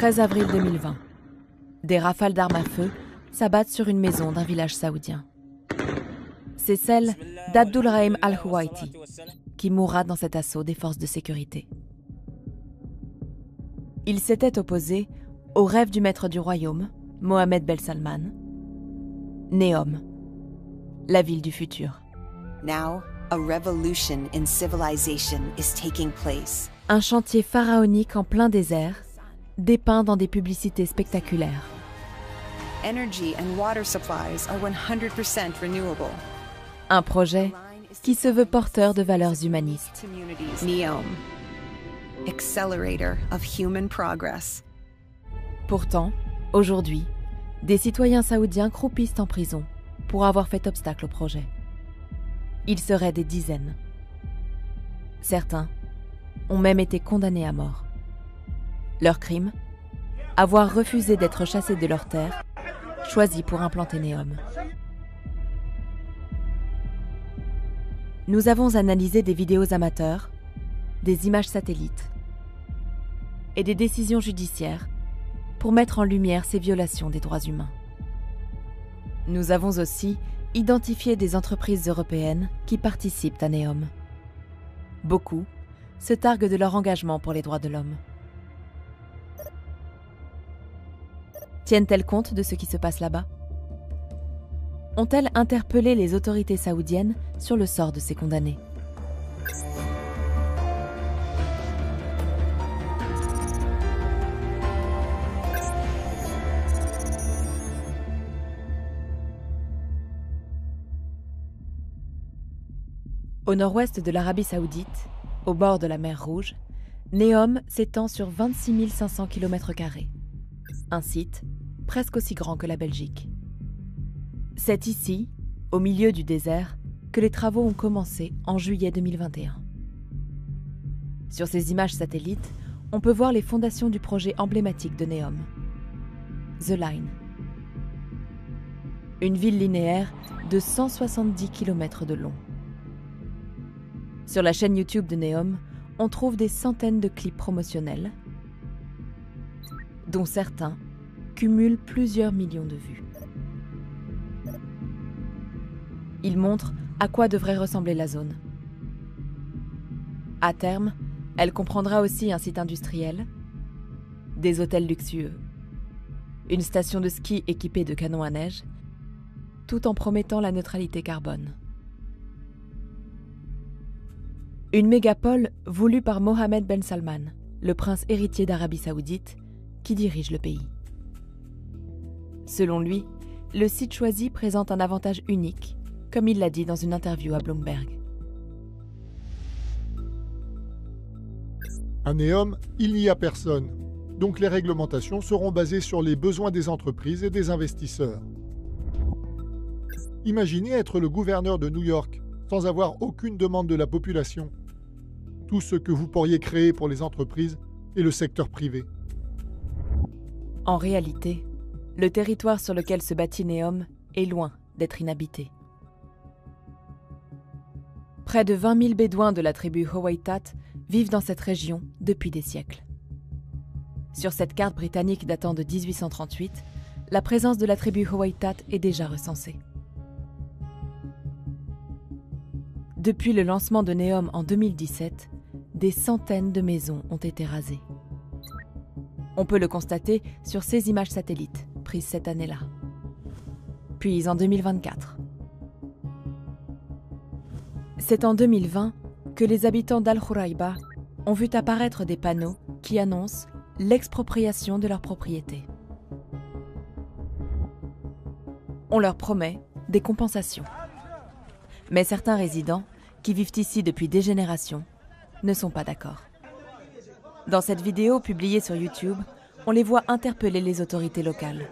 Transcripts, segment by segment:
13 avril 2020. Des rafales d'armes à feu s'abattent sur une maison d'un village saoudien. C'est celle d'Abdulrahim Al-Huwaiti, qui mourra dans cet assaut des forces de sécurité. Il s'était opposé au rêve du maître du royaume, Mohammed Ben Salman, Neom, la ville du futur. Now, a revolution in civilization is taking place. Un chantier pharaonique en plein désert, dépeint dans des publicités spectaculaires. Energy and water supplies are 100% renewable. Un projet qui se veut porteur de valeurs humanistes. Neom, accelerator of human progress. Pourtant, aujourd'hui, des citoyens saoudiens croupissent en prison pour avoir fait obstacle au projet. Ils seraient des dizaines. Certains ont même été condamnés à mort. Leur crime ? Avoir refusé d'être chassés de leurs terres, choisis pour implanter Neom. Nous avons analysé des vidéos amateurs, des images satellites et des décisions judiciaires pour mettre en lumière ces violations des droits humains. Nous avons aussi identifié des entreprises européennes qui participent à Neom. Beaucoup se targuent de leur engagement pour les droits de l'homme. Tiennent-elles compte de ce qui se passe là-bas ? Ont-elles interpellé les autorités saoudiennes sur le sort de ces condamnés ? Au nord-ouest de l'Arabie saoudite, au bord de la mer Rouge, Neom s'étend sur 26 500 km². Un site presque aussi grand que la Belgique. C'est ici, au milieu du désert, que les travaux ont commencé en juillet 2021. Sur ces images satellites, on peut voir les fondations du projet emblématique de Neom, The Line. Une ville linéaire de 170 km de long. Sur la chaîne YouTube de Neom, on trouve des centaines de clips promotionnels, dont certains cumulent plusieurs millions de vues. Ils montrent à quoi devrait ressembler la zone. À terme, elle comprendra aussi un site industriel, des hôtels luxueux, une station de ski équipée de canons à neige, tout en promettant la neutralité carbone. Une mégapole voulue par Mohammed Ben Salman, le prince héritier d'Arabie saoudite, qui dirige le pays. Selon lui, le site choisi présente un avantage unique, comme il l'a dit dans une interview à Bloomberg. À Neom, il n'y a personne, donc les réglementations seront basées sur les besoins des entreprises et des investisseurs. Imaginez être le gouverneur de New York sans avoir aucune demande de la population. Tout ce que vous pourriez créer pour les entreprises et le secteur privé. En réalité, le territoire sur lequel se bâtit Neom est loin d'être inhabité. Près de 20 000 bédouins de la tribu Howaitat vivent dans cette région depuis des siècles. Sur cette carte britannique datant de 1838, la présence de la tribu Howaitat est déjà recensée. Depuis le lancement de Neom en 2017, des centaines de maisons ont été rasées. On peut le constater sur ces images satellites, prises cette année-là. Puis en 2024. C'est en 2020 que les habitants d'Al-Khuraiba ont vu apparaître des panneaux qui annoncent l'expropriation de leur propriété. On leur promet des compensations. Mais certains résidents, qui vivent ici depuis des générations, ne sont pas d'accord. Dans cette vidéo publiée sur YouTube, on les voit interpeller les autorités locales.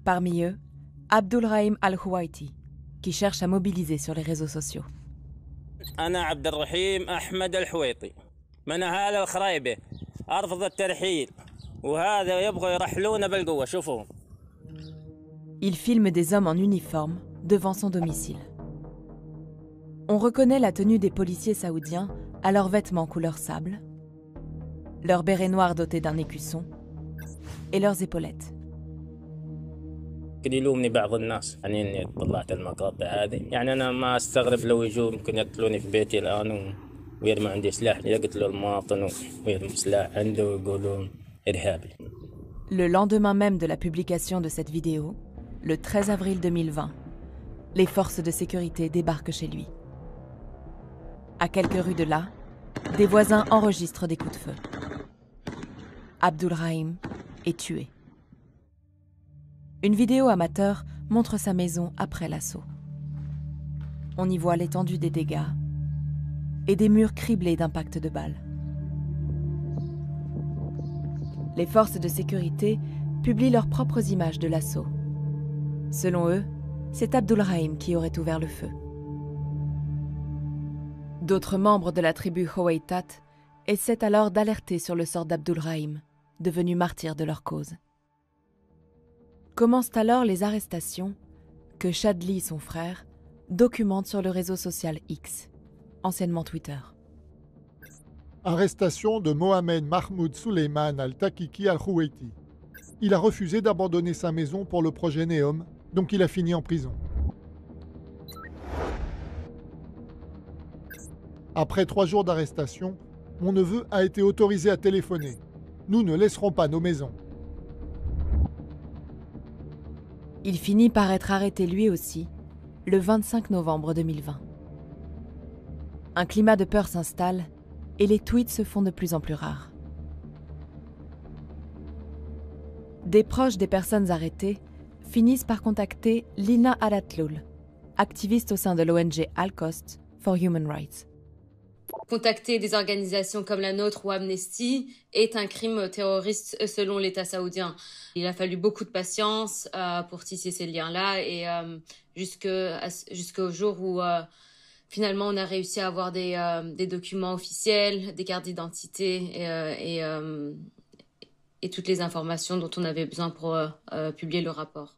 Parmi eux, Abdulrahim Al-Huwaiti, qui cherche à mobiliser sur les réseaux sociaux. أنا عبد الرحيم أحمد الحويطي من أهالي الخرايبة أرفض الترحيل وهذا يبغوا يرحلونا بالقوة شوفوا. Il filme des hommes en uniforme devant son domicile. On reconnaît la tenue des policiers saoudiens à leurs vêtements couleur sable, leurs bérets noirs dotés d'un écusson et leurs épaulettes. يمكن يلومني بعض الناس يعني اني طلعت المقاطع هذه يعني انا ما استغرب لو يجوا يمكن يقتلوني في بيتي الان ويرموا عندي سلاح يقتلوا المواطن ويرموا سلاح عنده ويقولون ارهابي. Le lendemain même de la publication de cette vidéo, le 13 avril 2020, les forces de sécurité débarquent chez lui. À quelques rues de là, des voisins enregistrent des coups de feu. Abdulrahim est tué. Une vidéo amateur montre sa maison après l'assaut. On y voit l'étendue des dégâts et des murs criblés d'impacts de balles. Les forces de sécurité publient leurs propres images de l'assaut. Selon eux, c'est Abdulrahim qui aurait ouvert le feu. D'autres membres de la tribu Howeitat essaient alors d'alerter sur le sort d'Abdulrahim, devenu martyr de leur cause. Commencent alors les arrestations que Shadli, son frère, documente sur le réseau social X, anciennement Twitter. Arrestation de Mohamed Mahmoud Suleiman al-Takiki al-Khouweiti. Il a refusé d'abandonner sa maison pour le projet Neom, donc il a fini en prison. Après 3 jours d'arrestation, mon neveu a été autorisé à téléphoner. Nous ne laisserons pas nos maisons. Il finit par être arrêté lui aussi, le 25 novembre 2020. Un climat de peur s'installe et les tweets se font de plus en plus rares. Des proches des personnes arrêtées finissent par contacter Lina Al-Hathloul, activiste au sein de l'ONG Al-Qost for Human Rights. Contacter des organisations comme la nôtre ou Amnesty est un crime terroriste selon l'État saoudien. Il a fallu beaucoup de patience pour tisser ces liens-là et jusqu'au jour où finalement on a réussi à avoir des documents officiels, des cartes d'identité et toutes les informations dont on avait besoin pour publier le rapport.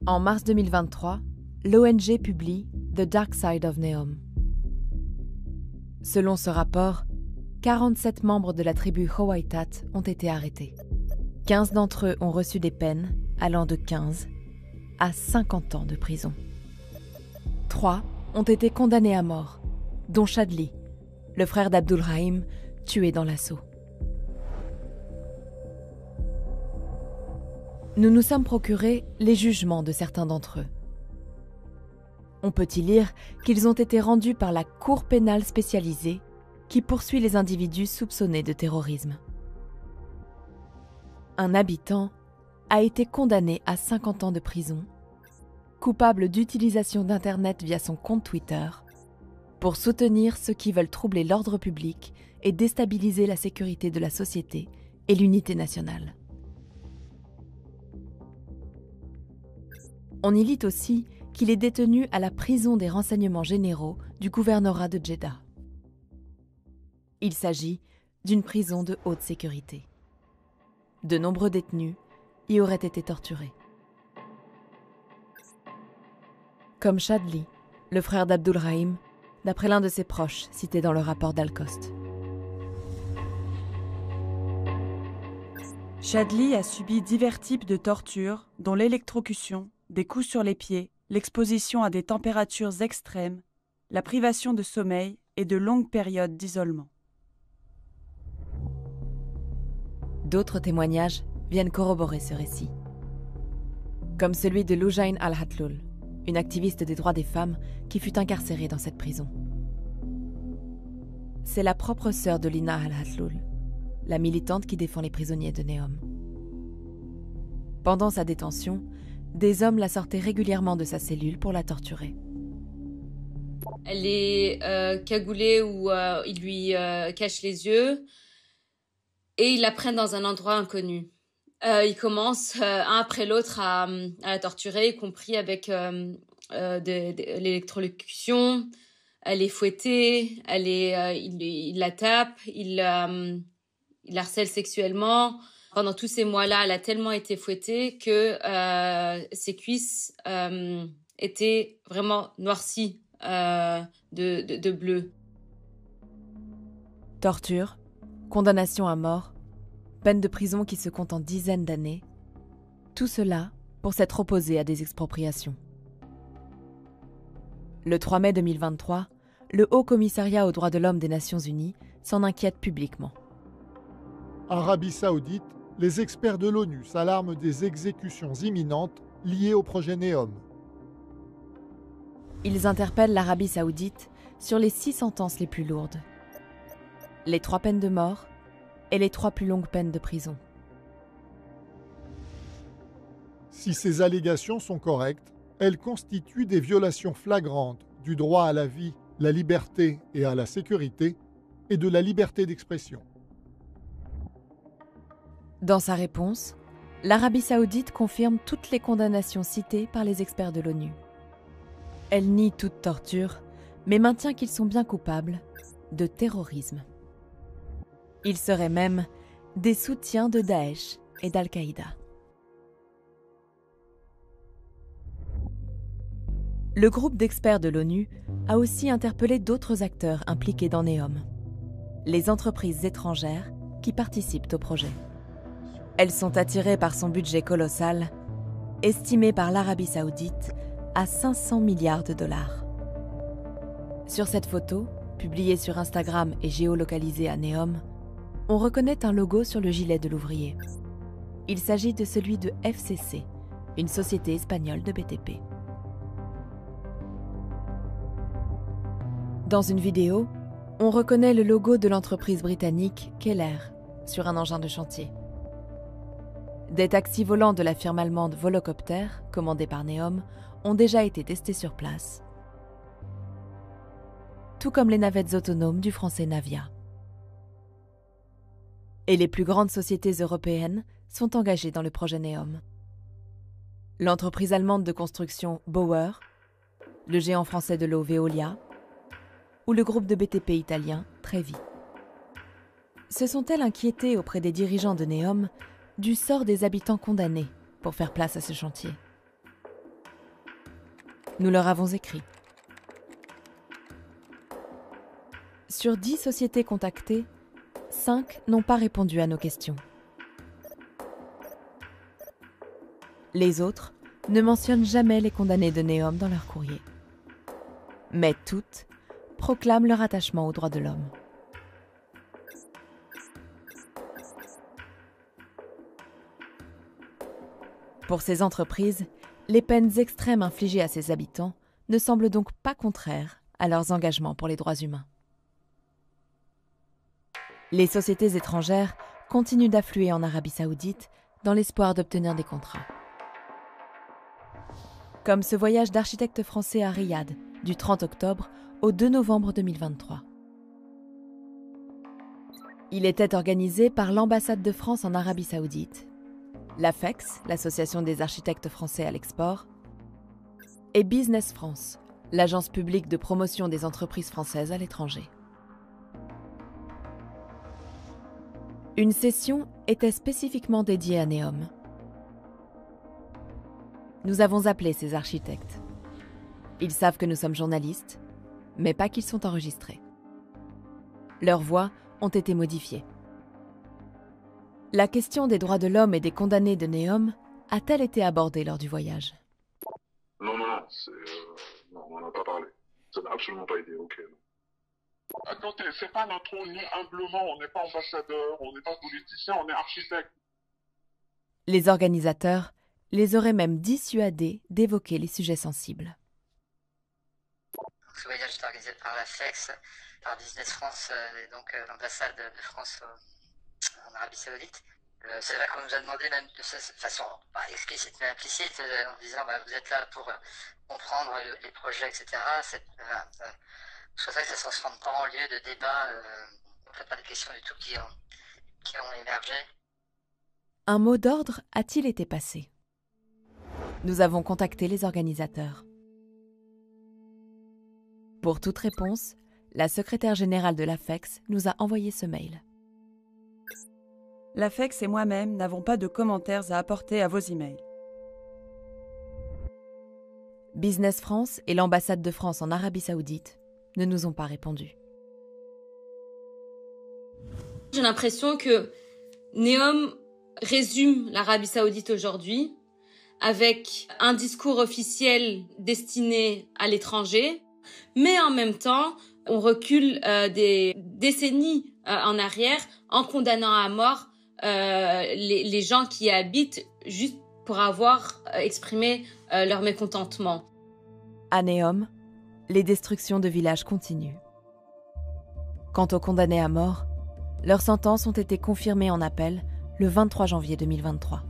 En mars 2023, l'ONG publie The Dark Side of Neom. Selon ce rapport, 47 membres de la tribu Howeitat ont été arrêtés. 15 d'entre eux ont reçu des peines allant de 15 à 50 ans de prison. 3 ont été condamnés à mort, dont Shadli, le frère d'Abdulrahim, tué dans l'assaut. Nous nous sommes procurés les jugements de certains d'entre eux. On peut y lire qu'ils ont été rendus par la Cour pénale spécialisée qui poursuit les individus soupçonnés de terrorisme. Un habitant a été condamné à 50 ans de prison, coupable d'utilisation d'Internet via son compte Twitter, pour soutenir ceux qui veulent troubler l'ordre public et déstabiliser la sécurité de la société et l'unité nationale. On y lit aussi qu'il est détenu à la prison des renseignements généraux du gouvernorat de Jeddah. Il s'agit d'une prison de haute sécurité. De nombreux détenus y auraient été torturés. Comme Shadli, le frère d'Abdulrahim, d'après l'un de ses proches cité dans le rapport d'Al-Qost. Shadli a subi divers types de tortures, dont l'électrocution, des coups sur les pieds, l'exposition à des températures extrêmes, la privation de sommeil et de longues périodes d'isolement. D'autres témoignages viennent corroborer ce récit. Comme celui de Loujain Al-Hathloul, une activiste des droits des femmes qui fut incarcérée dans cette prison. C'est la propre sœur de Lina Al-Hathloul, la militante qui défend les prisonniers de Neom. Pendant sa détention, des hommes la sortaient régulièrement de sa cellule pour la torturer. Elle est cagoulée ou ils lui cachent les yeux et ils la prennent dans un endroit inconnu. Ils commencent un après l'autre à la torturer, y compris avec de l'électrocution. Elle est fouettée, il la tape, il la harcèle sexuellement. Pendant tous ces mois-là, elle a tellement été fouettée que ses cuisses étaient vraiment noircies de bleu. Torture, condamnation à mort, peine de prison qui se compte en dizaines d'années, tout cela pour s'être opposé à des expropriations. Le 3 mai 2023, le Haut Commissariat aux droits de l'homme des Nations Unies s'en inquiète publiquement. Arabie Saoudite, les experts de l'ONU s'alarment des exécutions imminentes liées au projet NEOM. Ils interpellent l'Arabie Saoudite sur les 6 sentences les plus lourdes. Les 3 peines de mort et les 3 plus longues peines de prison. Si ces allégations sont correctes, elles constituent des violations flagrantes du droit à la vie, la liberté et à la sécurité, et de la liberté d'expression. Dans sa réponse, l'Arabie Saoudite confirme toutes les condamnations citées par les experts de l'ONU. Elle nie toute torture, mais maintient qu'ils sont bien coupables de terrorisme. Ils seraient même des soutiens de Daesh et d'Al-Qaïda. Le groupe d'experts de l'ONU a aussi interpellé d'autres acteurs impliqués dans NEOM, les entreprises étrangères qui participent au projet. Elles sont attirées par son budget colossal, estimé par l'Arabie Saoudite à 500 milliards de dollars. Sur cette photo, publiée sur Instagram et géolocalisée à NEOM, on reconnaît un logo sur le gilet de l'ouvrier. Il s'agit de celui de FCC, une société espagnole de BTP. Dans une vidéo, on reconnaît le logo de l'entreprise britannique Keller sur un engin de chantier. Des taxis volants de la firme allemande Volocopter, commandés par NEOM, ont déjà été testés sur place, tout comme les navettes autonomes du français Navia. Et les plus grandes sociétés européennes sont engagées dans le projet NEOM. L'entreprise allemande de construction Bauer, le géant français de l'eau Veolia, ou le groupe de BTP italien Trevi. Se sont-elles inquiétées auprès des dirigeants de NEOM du sort des habitants condamnés pour faire place à ce chantier? Nous leur avons écrit. Sur 10 sociétés contactées, 5 n'ont pas répondu à nos questions. Les autres ne mentionnent jamais les condamnés de NEOM dans leur courrier. Mais toutes proclament leur attachement aux droits de l'homme. Pour ces entreprises, les peines extrêmes infligées à ces habitants ne semblent donc pas contraires à leurs engagements pour les droits humains. Les sociétés étrangères continuent d'affluer en Arabie Saoudite dans l'espoir d'obtenir des contrats. Comme ce voyage d'architectes français à Riyad du 30 octobre au 2 novembre 2023. Il était organisé par l'ambassade de France en Arabie Saoudite, l'AFEX, l'association des architectes français à l'export, et Business France, l'agence publique de promotion des entreprises françaises à l'étranger. Une session était spécifiquement dédiée à NEOM. Nous avons appelé ces architectes. Ils savent que nous sommes journalistes, mais pas qu'ils sont enregistrés. Leurs voix ont été modifiées. La question des droits de l'homme et des condamnés de NEOM a-t-elle été abordée lors du voyage? Non, non, on n'en a pas parlé. Ça n'a absolument pas été OK. Attendez, c'est pas notre rôle, nous, humblement, on n'est pas ambassadeur, on n'est pas politicien, on est architecte. Les organisateurs les auraient même dissuadés d'évoquer les sujets sensibles. Ce voyage est organisé par l'AFEX, par Business France, et donc l'ambassade de France en Arabie Saoudite. C'est vrai qu'on nous a demandé même de façon pas explicite mais implicite, en disant vous êtes là pour comprendre les projets, etc. Je souhaiterais que ça ne se transforme pas en lieu de débat, en fait pas des questions du tout qui ont émergé. Un mot d'ordre a-t-il été passé? Nous avons contacté les organisateurs. Pour toute réponse, la secrétaire générale de l'AFEX nous a envoyé ce mail. L'AFEX et moi-même n'avons pas de commentaires à apporter à vos emails. Business France et l'ambassade de France en Arabie Saoudite ne nous ont pas répondu. J'ai l'impression que Neom résume l'Arabie Saoudite aujourd'hui avec un discours officiel destiné à l'étranger, mais en même temps, on recule des décennies en arrière en condamnant à mort les gens qui y habitent juste pour avoir exprimé leur mécontentement. À Neom, les destructions de villages continuent. Quant aux condamnés à mort, leurs sentences ont été confirmées en appel le 23 janvier 2023.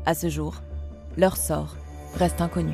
À ce jour, leur sort reste inconnu.